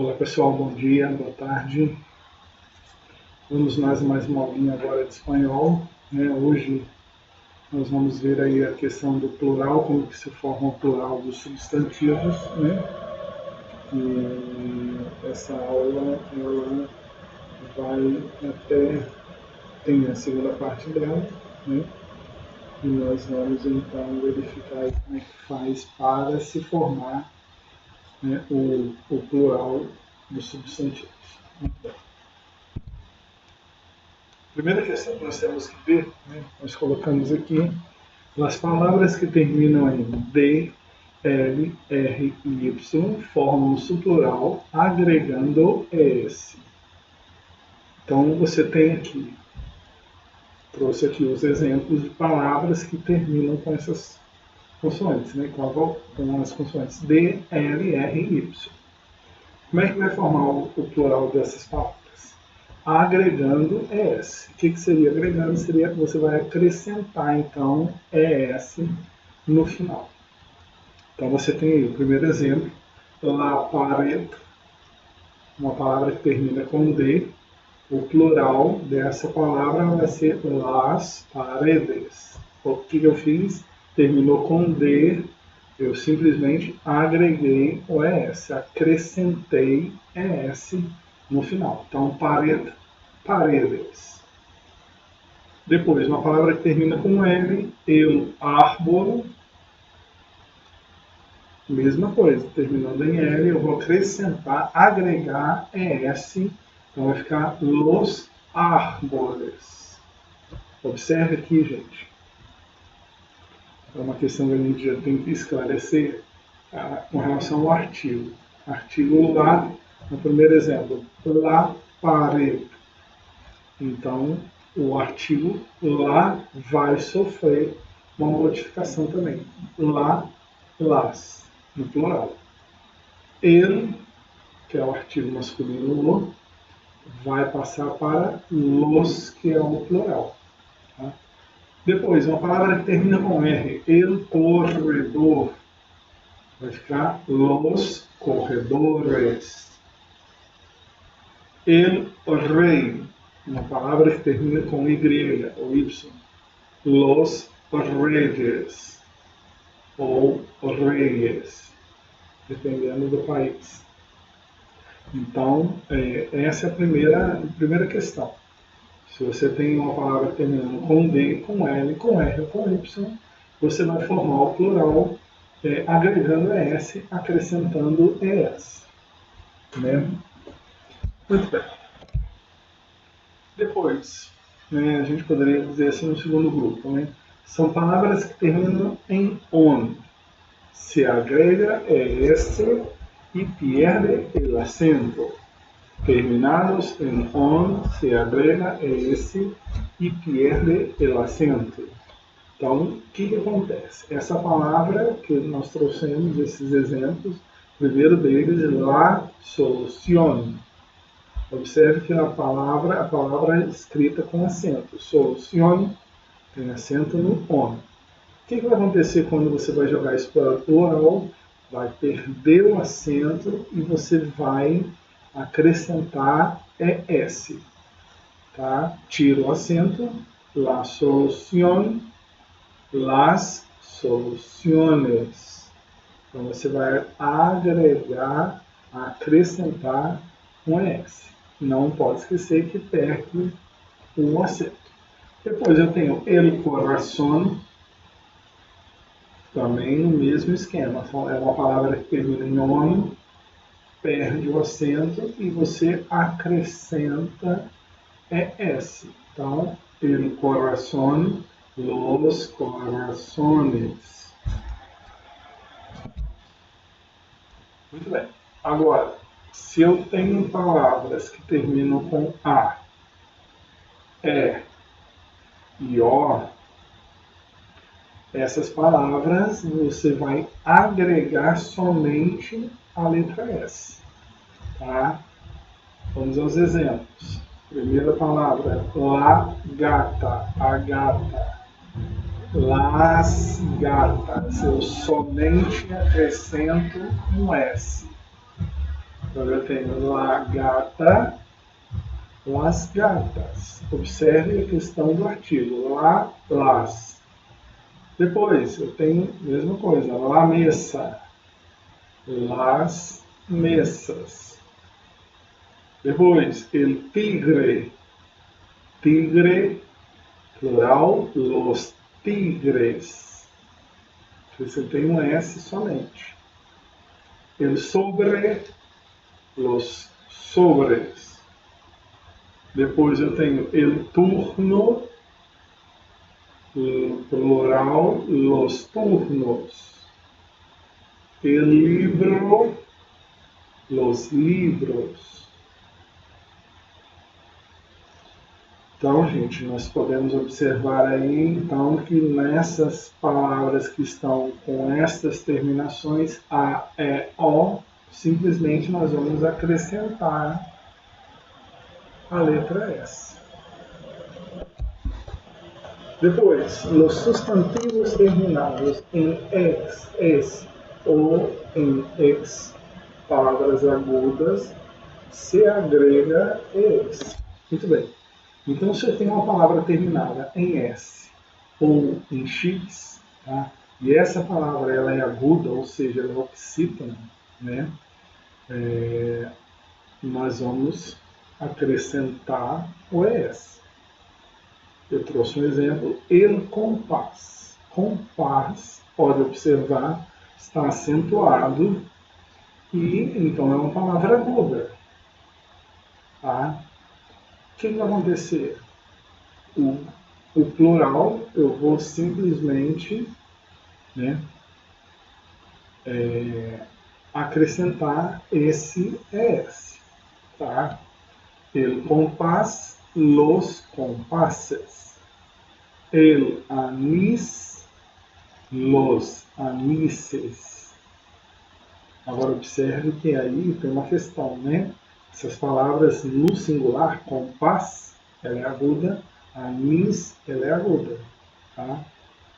Olá pessoal, bom dia, boa tarde. Vamos mais uma aulinha agora de espanhol. Hoje nós vamos ver aí a questão do plural, como que se forma o plural dos substantivos. E essa aula ela vai tem a segunda parte dela, e nós vamos então verificar aí como é que faz para se formar o plural dos substantivos. Muito bem. Primeira questão que nós temos que ver, nós colocamos aqui, as palavras que terminam em D, L, R e Y formam o plural agregando ES. Então você tem aqui, trouxe aqui os exemplos de palavras que terminam com essas consoantes, com as consoantes D, L, R e Y. Como é que vai formar o plural dessas palavras? Agregando ES. O que seria agregando? Seria que você vai acrescentar, então, ES no final. Então, você tem aí o primeiro exemplo, la pared, uma palavra que termina com D. O plural dessa palavra vai ser las paredes. O que eu fiz? Terminou com D, eu simplesmente agreguei o ES, acrescentei ES no final. Então, paredes. Depois, uma palavra que termina com L, el árbol. Mesma coisa, terminando em L, eu vou acrescentar, agregar ES, então vai ficar los árboles. Observe aqui, gente. É uma questão que a gente já tem que esclarecer com relação ao artigo. Artigo lá, no primeiro exemplo, la pared. Então, o artigo lá vai sofrer uma modificação também. Lá, las, no plural. Ele, que é o artigo masculino lo, vai passar para los, que é o plural. Tá? Depois, uma palavra que termina com R, el corredor, vai ficar los corredores. El rei, uma palavra que termina com Y ou Y, los reyes ou reyes, dependendo do país. Então, essa é a primeira questão. Se você tem uma palavra terminando com D, com L, com R ou com Y, você vai formar o plural agregando ES, acrescentando ES. Muito bem. Depois, a gente poderia dizer assim no segundo grupo, são palavras que terminam em ON. Se agrega ES e pierde el acento. Terminados em ON, se agrega ES e pierde el acento. Então, o que acontece? Essa palavra que nós trouxemos, esses exemplos, o primeiro deles é la solución. Observe que a palavra é escrita com acento. Solución tem acento no ON. O que vai acontecer quando você vai jogar isso para o plural? Vai perder o acento e você vai acrescentar ES. Tá? Tira o acento, la solución, las soluciones. Então você vai agregar, acrescentar um ES. Não pode esquecer que perde o acento. Depois eu tenho el corazón, também no mesmo esquema. Então, é uma palavra que termina em ON, perde o acento e você acrescenta ES. Então, el corazón, los corazones. Muito bem. Agora, se eu tenho palavras que terminam com A, E e O, essas palavras você vai agregar somente a letra S. Tá? Vamos aos exemplos. Primeira palavra, la gata, a gata. Las gatas, eu somente acrescento um S. Então eu tenho la gata, las gatas. Observe a questão do artigo, lá, las. Depois eu tenho a mesma coisa, la mesa, las mesas. Depois, el tigre, tigre, plural, los tigres. Você tem um S somente. El sobre, los sobres. Depois eu tenho el turno, plural, los turnos. El libro, los libros. Então, gente, nós podemos observar aí, então, que nessas palavras que estão com estas terminações, A, E, O, simplesmente nós vamos acrescentar a letra S. Depois, os substantivos terminados em ex, es ou em ex, palavras agudas, se agrega ex. Muito bem. Então, se eu tenho uma palavra terminada em S ou em X, tá? E essa palavra ela é aguda, ou seja, ela é oxítona, né? Nós vamos acrescentar o ES. Eu trouxe um exemplo, el compás. Compás, pode observar, está acentuado e então é uma palavra aguda. Tá? O que vai acontecer? O plural, eu vou simplesmente, né, acrescentar esse ES. Tá? El compás, los compases. El anís, los anises. Agora observe que aí tem uma questão, né? Essas palavras no singular, compás, ela é aguda, anís, ela é aguda, tá?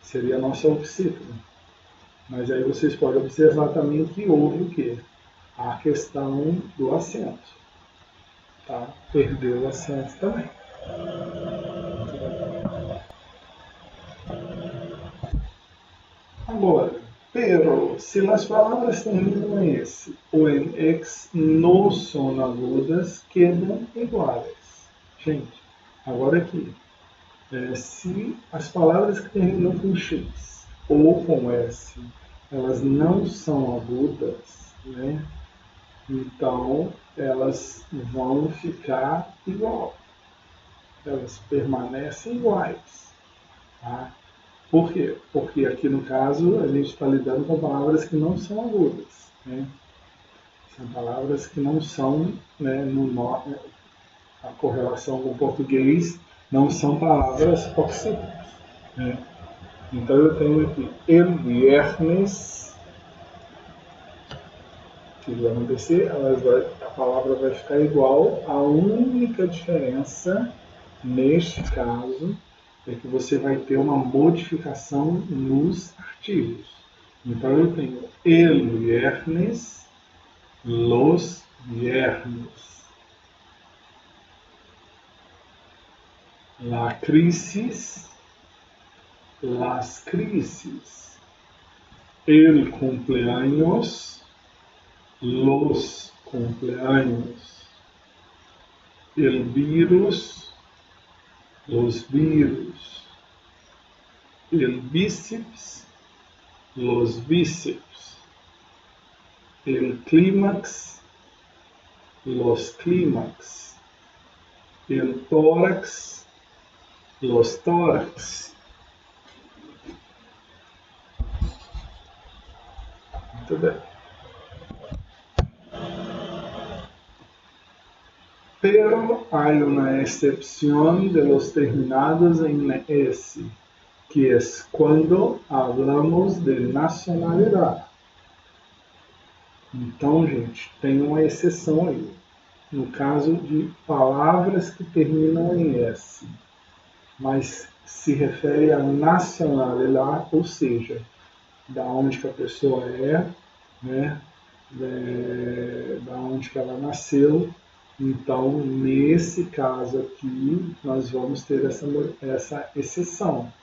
Seria a nossa oxítona. Mas aí vocês podem observar também que houve o quê? A questão do acento, tá? Perdeu o acento também. Agora, pero, se as palavras terminam em S ou em X não são agudas, quedam iguais. Gente, agora aqui, se as palavras que terminam com X ou com S, elas não são agudas, né? Então elas vão ficar igual. Elas permanecem iguais. Tá? Por quê? Porque aqui no caso a gente está lidando com palavras que não são agudas. Né? São palavras que não são, né, a correlação com o português, não são palavras oxítonas. Né? Então eu tenho aqui el viernes, o que vai acontecer? A palavra vai ficar igual, a única diferença neste caso é que você vai ter uma modificação nos artigos. Então eu tenho el viernes, los viernes. La crisis, las crisis. El cumpleaños, los cumpleaños. El virus, los virus. El bíceps, los bíceps. El clímax, los clímax. El tórax, los tórax. Muito bem. Pero hay una excepción de los terminados en S, que es cuando hablamos de nacionalidade. Então, gente, tem uma exceção aí. No caso de palavras que terminam em S, mas se refere à nacionalidade, ou seja, da onde que a pessoa é, né? da onde que ela nasceu. Então, nesse caso aqui, nós vamos ter essa exceção.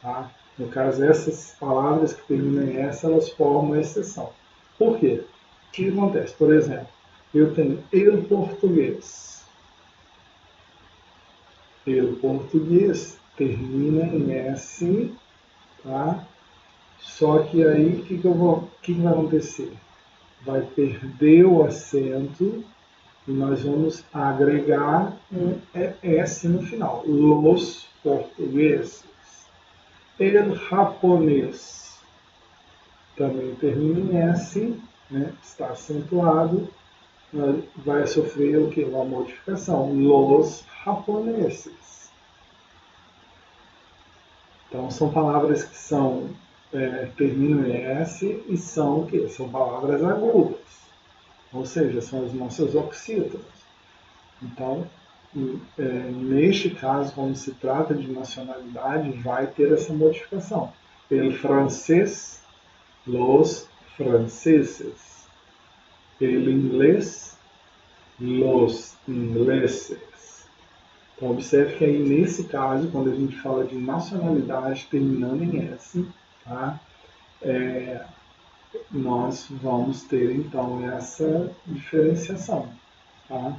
Tá? No caso, essas palavras que terminam em S, elas formam exceção. Por quê? O que acontece? Por exemplo, eu tenho el português. El português termina em S, tá? Só que aí, o que vai acontecer? Vai perder o acento e nós vamos agregar um S no final. Los portugueses. El japonês também termina em S, né? Está acentuado, vai sofrer o que? Uma modificação. Los japoneses. Então são palavras que terminam em S e são o quê? São palavras agudas, ou seja, são as nossas oxítonas. Então, neste caso, quando se trata de nacionalidade, vai ter essa modificação. El francês, los franceses. El inglês, los ingleses. Então, observe que aí, nesse caso, quando a gente fala de nacionalidade terminando em S, tá? Nós vamos ter, então, essa diferenciação. Tá?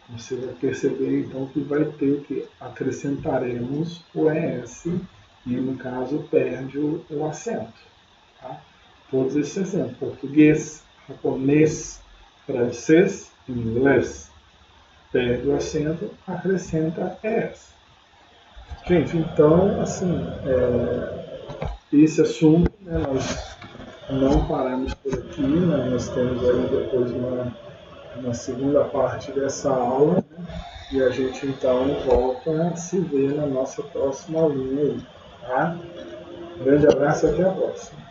Você vai perceber, então, que vai ter que acrescentaremos o ES e, no caso, perde o acento. Tá? Todos esses exemplos: português, japonês, francês, inglês. Perde o acento, acrescenta ES. Gente, então, assim, esse assunto, né, nós não paramos por aqui, né, nós temos aí depois uma segunda parte dessa aula, né, e a gente então volta a se ver na nossa próxima aulinha aí, tá? Um grande abraço e até a próxima.